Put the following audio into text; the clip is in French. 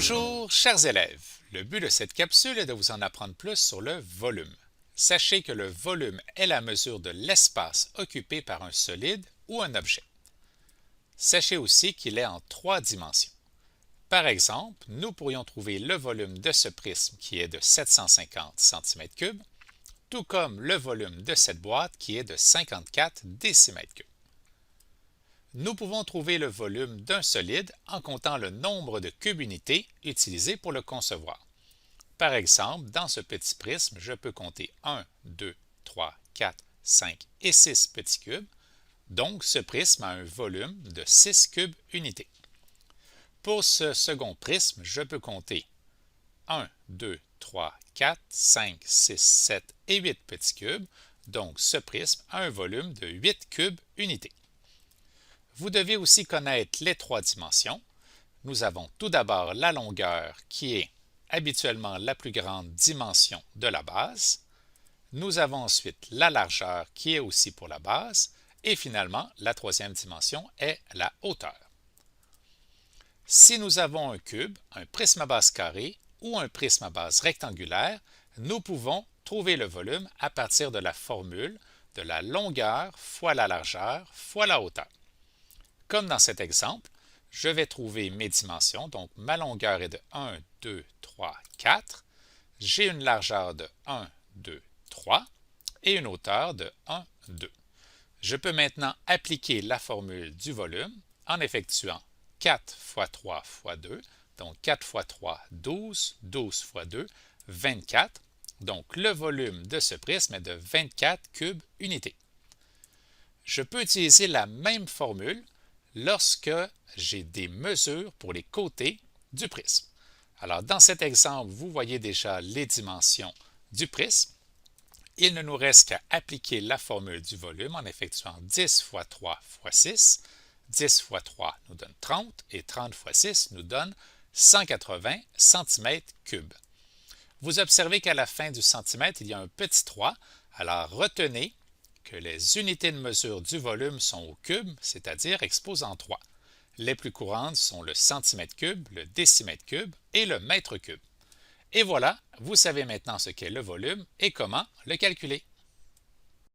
Bonjour, chers élèves. Le but de cette capsule est de vous en apprendre plus sur le volume. Sachez que le volume est la mesure de l'espace occupé par un solide ou un objet. Sachez aussi qu'il est en 3 dimensions. Par exemple, nous pourrions trouver le volume de ce prisme qui est de 750 cm3, tout comme le volume de cette boîte qui est de 54 décimètres cubes. Nous pouvons trouver le volume d'un solide en comptant le nombre de cubes unités utilisés pour le concevoir. Par exemple, dans ce petit prisme, je peux compter 1, 2, 3, 4, 5 et 6 petits cubes. Donc, ce prisme a un volume de 6 cubes unités. Pour ce second prisme, je peux compter 1, 2, 3, 4, 5, 6, 7 et 8 petits cubes. Donc, ce prisme a un volume de 8 cubes unités. Vous devez aussi connaître les 3 dimensions. Nous avons tout d'abord la longueur qui est habituellement la plus grande dimension de la base. Nous avons ensuite la largeur qui est aussi pour la base. Et finalement, la troisième dimension est la hauteur. Si nous avons un cube, un prisme à base carrée ou un prisme à base rectangulaire, nous pouvons trouver le volume à partir de la formule de la longueur fois la largeur fois la hauteur. Comme dans cet exemple, je vais trouver mes dimensions, donc ma longueur est de 1, 2, 3, 4. J'ai une largeur de 1, 2, 3 et une hauteur de 1, 2. Je peux maintenant appliquer la formule du volume en effectuant 4 fois 3 fois 2, donc 4 fois 3, 12, 12 fois 2, 24. Donc le volume de ce prisme est de 24 cubes unités. Je peux utiliser la même formule lorsque j'ai des mesures pour les côtés du prisme. Alors, dans cet exemple, vous voyez déjà les dimensions du prisme. Il ne nous reste qu'à appliquer la formule du volume en effectuant 10 fois 3 fois 6. 10 fois 3 nous donne 30 et 30 fois 6 nous donne 180 cm3. Vous observez qu'à la fin du centimètre, il y a un petit 3. Alors, retenez que les unités de mesure du volume sont au cube, c'est-à-dire exposées en 3. Les plus courantes sont le centimètre cube, le décimètre cube et le mètre cube. Et voilà, vous savez maintenant ce qu'est le volume et comment le calculer.